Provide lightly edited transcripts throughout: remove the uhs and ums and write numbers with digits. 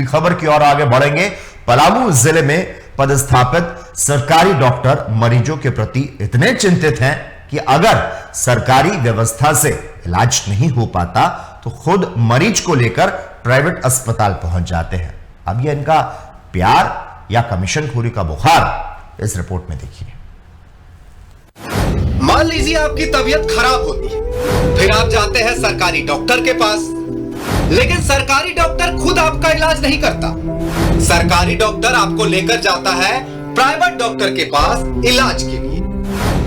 खबर की ओर आगे बढ़ेंगे। पलामू जिले में पदस्थापित सरकारी डॉक्टर मरीजों के प्रति इतने चिंतित हैं कि अगर सरकारी व्यवस्था से इलाज नहीं हो पाता तो खुद मरीज को लेकर प्राइवेट अस्पताल पहुंच जाते हैं। अब यह इनका प्यार या कमीशनखोरी का बुखार, इस रिपोर्ट में देखिए। मान लीजिए आपकी तबीयत खराब होती है, फिर आप जाते हैं सरकारी डॉक्टर के पास, लेकिन सरकारी डॉक्टर खुद आपका इलाज नहीं करता। सरकारी डॉक्टर आपको लेकर जाता है प्राइवेट डॉक्टर के पास इलाज के लिए।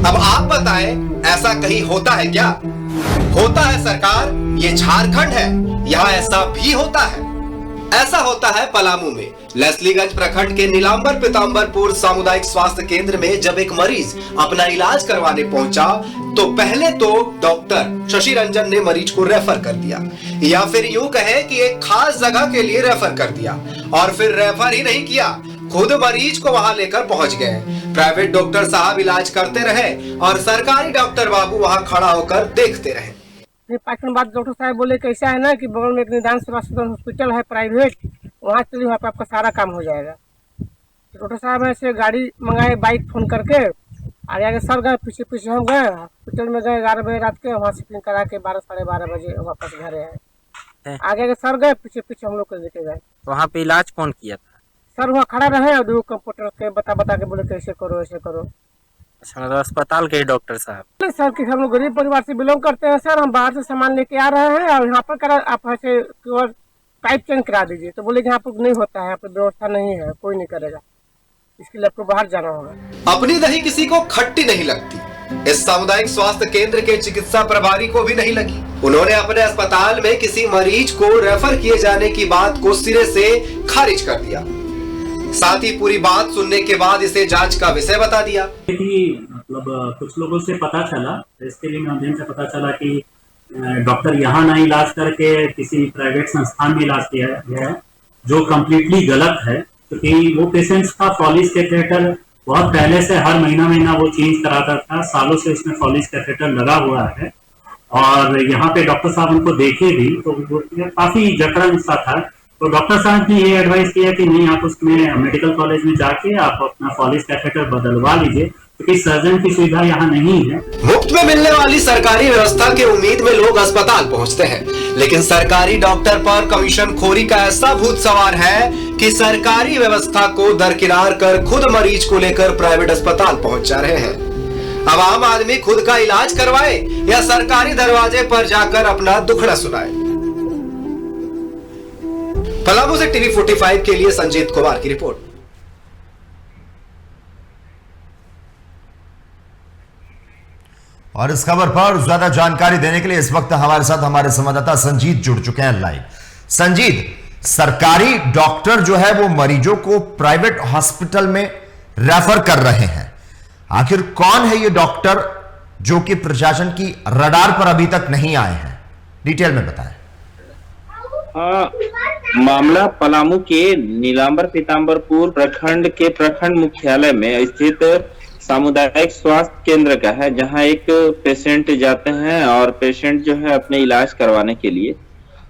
अब आप बताएं, ऐसा कहीं होता है क्या? होता है सरकार, ये झारखंड है, यहाँ ऐसा भी होता है। ऐसा होता है पलामू में लेस्लीगंज प्रखंड के नीलांबर पीतांबरपुर सामुदायिक स्वास्थ्य केंद्र में। जब एक मरीज अपना इलाज करवाने पहुंचा तो पहले तो डॉक्टर शशि रंजन ने मरीज को रेफर कर दिया, या फिर यूं कहे कि एक खास जगह के लिए रेफर कर दिया। और फिर रेफर ही नहीं किया, खुद मरीज को वहां लेकर पहुंच गए। प्राइवेट डॉक्टर साहब इलाज करते रहे और सरकारी डॉक्टर बाबू वहां खड़ा होकर देखते रहे। पाँच मिनट बाद डॉक्टर साहब बोले कि ऐसा है ना कि बगल में एक निदान सेवा सदन हॉस्पिटल है प्राइवेट, वहाँ चलिए, वहाँ पे आपका सारा काम हो जाएगा। तो डॉक्टर साहब ऐसे गाड़ी मंगाए, बाइक फोन करके, आगे आगे सर गए, पीछे पीछे हम गए, हॉस्पिटल में गए 11 बजे रात के, वहाँ शिफ्टिंग करा के 12 साढ़े 12 बजे वापस घर आए। आगे आगे सर गए, पीछे पीछे हम लोग को लेके गए। वहाँ पे इलाज कौन किया था? सर वहाँ खड़ा रहे और दो कंप्यूटर के बता के बोले कैसे करो ऐसे करो। अच्छा, मतलब अस्पताल के डॉक्टर साहब? सर कि हम लोग गरीब परिवार से बिलोंग करते हैं सर, हम बाहर से सामान लेके आ रहे हैं और यहाँ पर करा आप ऐसे पाइप चेंज करा दीजिए। तो बोले यहाँ पर नहीं होता है, यहाँ पर व्यवस्था नहीं है, कोई नहीं करेगा, इसके लिए आपको बाहर जाना होगा। अपनी दही किसी को खट्टी नहीं लगती। इस सामुदायिक स्वास्थ्य केंद्र के चिकित्सा प्रभारी को भी नहीं लगी। उन्होंने अपने अस्पताल में किसी मरीज को रेफर किए जाने की बात को सिरे से खारिज कर दिया। साथ ही पूरी बात सुनने के बाद इसे जांच का विषय बता दिया। मतलब कुछ लोगों से पता चला, इसके लिए माध्यम से पता चला कि डॉक्टर यहाँ ना इलाज करके किसी प्राइवेट संस्थान में इलाज किया गया है, जो कम्प्लीटली गलत है। क्योंकि वो पेशेंट्स का फॉलिस कैथेटर बहुत पहले से हर महीना वो चेंज कराता था, सालों से उसमें फॉलिस कैथेटर लगा हुआ है। और यहाँ पे डॉक्टर साहब उनको देखे भी तो काफी जकड़न सा था। तो डॉक्टर साहब ने ये एडवाइस किया कि नहीं, आप उसमें मेडिकल कॉलेज में जाके आप अपना फॉलिस कैथेटर बदलवा लीजिए, क्योंकि सर्जन की सुविधा यहाँ नहीं है। मुफ्त में मिलने वाली सरकारी व्यवस्था के उम्मीद में लोग अस्पताल पहुँचते हैं, लेकिन सरकारी डॉक्टर पर कमीशन खोरी का ऐसा भूत सवार है कि सरकारी व्यवस्था को दरकिनार कर खुद मरीज को लेकर प्राइवेट अस्पताल पहुँच जा रहे हैं। अब आम आदमी खुद का इलाज करवाए या सरकारी दरवाजे पर जाकर अपना दुखड़ा सुनाए। पलामू से टीवी 45 के लिए संजीत कुमार की रिपोर्ट। और इस खबर पर ज्यादा जानकारी देने के लिए इस वक्त हमारे साथ हमारे संवाददाता संजीत जुड़ चुके हैं लाइव। संजीत, सरकारी डॉक्टर जो है वो मरीजों को प्राइवेट हॉस्पिटल में रेफर कर रहे हैं, आखिर कौन है ये डॉक्टर जो कि प्रशासन की रडार पर अभी तक नहीं आए हैं? डिटेल में बताएं। मामला पलामू के नीलांबर पीतांबरपुर प्रखंड के प्रखंड मुख्यालय में स्थित सामुदायिक स्वास्थ्य केंद्र का है, जहां एक पेशेंट जाते हैं और पेशेंट जो है अपने इलाज करवाने के लिए,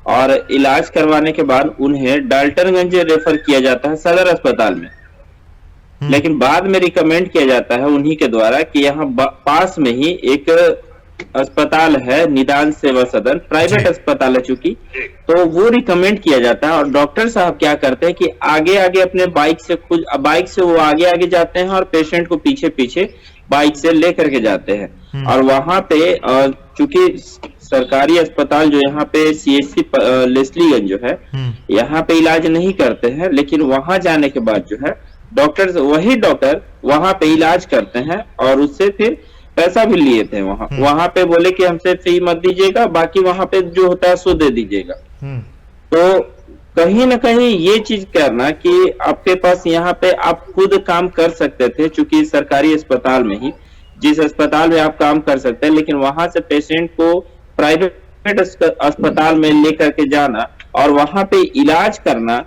और इलाज करवाने के बाद उन्हें डाल्टनगंज रेफर किया जाता है सदर अस्पताल में। लेकिन बाद में रिकमेंड किया जाता है उन्हीं के द्वारा कि यहाँ पास में ही एक अस्पताल है निदान सेवा सदन, प्राइवेट अस्पताल है चूंकि, तो वो रिकमेंड किया जाता है। और डॉक्टर साहब क्या करते हैं कि आगे आगे अपने बाइक से वो आगे जाते हैं और पेशेंट को पीछे पीछे बाइक से लेकर के जाते हैं। और वहां पे चूंकि सरकारी अस्पताल जो यहाँ पे CHC लेस्लीगंज जो है, यहाँ पे इलाज नहीं करते हैं, लेकिन वहां जाने के बाद जो है वही डॉक्टर वहां पे इलाज करते हैं और उससे फिर पैसा भी लिए थे। वहां पे बोले कि हमसे फी मत दीजिएगा, बाकी वहां पे जो होता है सो दे दीजिएगा। तो कहीं ना कहीं ये चीज करना कि आपके पास यहाँ पे आप खुद काम कर सकते थे, चूंकि सरकारी अस्पताल में ही जिस अस्पताल में आप काम कर सकते हैं, लेकिन वहां से पेशेंट को प्राइवेट अस्पताल में लेकर के जाना और वहां पे इलाज करना,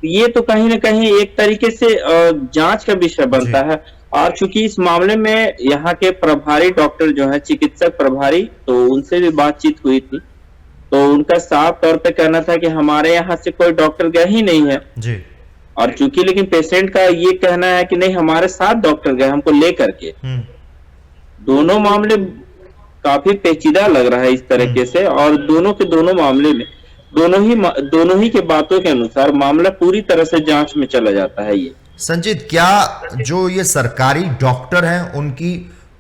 ये तो कहीं ना कहीं एक तरीके से जांच का विषय बनता है। और चूंकि इस मामले में यहाँ के प्रभारी डॉक्टर जो है चिकित्सक प्रभारी, तो उनसे भी बातचीत हुई थी तो उनका साफ तौर पे कहना था कि हमारे यहाँ से कोई डॉक्टर गया ही नहीं है। जी। और चूंकि लेकिन पेशेंट का ये कहना है कि नहीं हमारे 7 डॉक्टर गए हमको लेकर के, दोनों मामले काफी पेचीदा लग रहा है इस तरीके से। और दोनों के दोनों मामले में दोनों ही के बातों के अनुसार मामला पूरी तरह से जांच में चला जाता है। ये संजीत, क्या जो ये सरकारी डॉक्टर हैं उनकी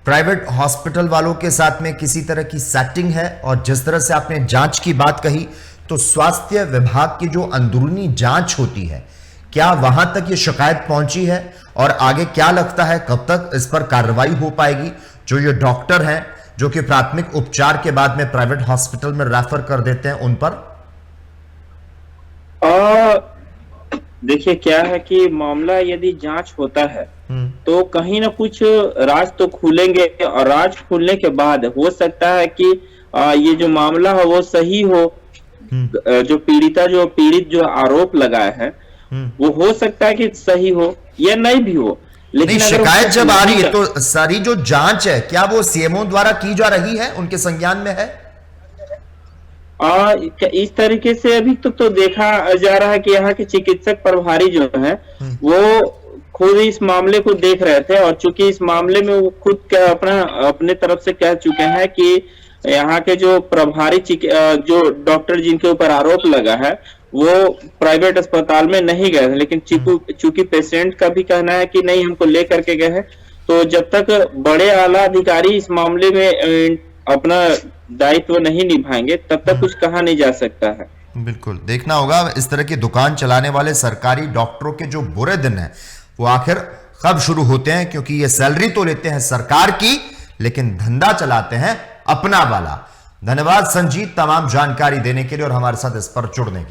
प्राइवेट हॉस्पिटल वालों के साथ में किसी तरह की सेटिंग है? और जिस तरह से आपने जांच की बात कही, तो स्वास्थ्य विभाग की जो अंदरूनी जांच होती है, क्या वहां तक ये शिकायत पहुंची है? और आगे क्या लगता है कब तक इस पर कार्रवाई हो पाएगी? जो ये डॉक्टर हैं जो कि प्राथमिक उपचार के बाद में प्राइवेट हॉस्पिटल में रेफर कर देते हैं, उन पर देखिए क्या है कि मामला यदि जांच होता है तो कहीं ना कुछ राज तो खुलेंगे, और राज खुलने के बाद हो सकता है कि ये जो मामला है वो सही हो। जो पीड़ित जो आरोप लगाया है वो हो सकता है कि सही हो या नहीं भी हो, लेकिन नहीं, शिकायत जब आ रही है तो सारी जो जांच है क्या वो सीएमओ द्वारा की जा रही है, उनके संज्ञान में है? इस तरीके से अभी तक तो देखा जा रहा है कि यहाँ के चिकित्सक प्रभारी जो है वो खुद इस मामले को देख रहे थे, और चूंकि इस मामले में वो खुद अपने तरफ से कह चुके हैं कि यहाँ के जो प्रभारी जो डॉक्टर जिनके ऊपर आरोप लगा है वो प्राइवेट अस्पताल में नहीं गए थे, लेकिन चूंकि पेशेंट का भी कहना है कि नहीं हमको लेकर के गए हैं, तो जब तक बड़े आला अधिकारी इस मामले में अपना दायित्व नहीं निभाएंगे तब तक कुछ कहा नहीं जा सकता है। बिल्कुल, देखना होगा इस तरह की दुकान चलाने वाले सरकारी डॉक्टरों के जो बुरे दिन हैं वो आखिर कब शुरू होते हैं, क्योंकि ये सैलरी तो लेते हैं सरकार की लेकिन धंधा चलाते हैं अपना वाला। धन्यवाद संजीत तमाम जानकारी देने के लिए और हमारे साथ इस पर जुड़ने के लिए।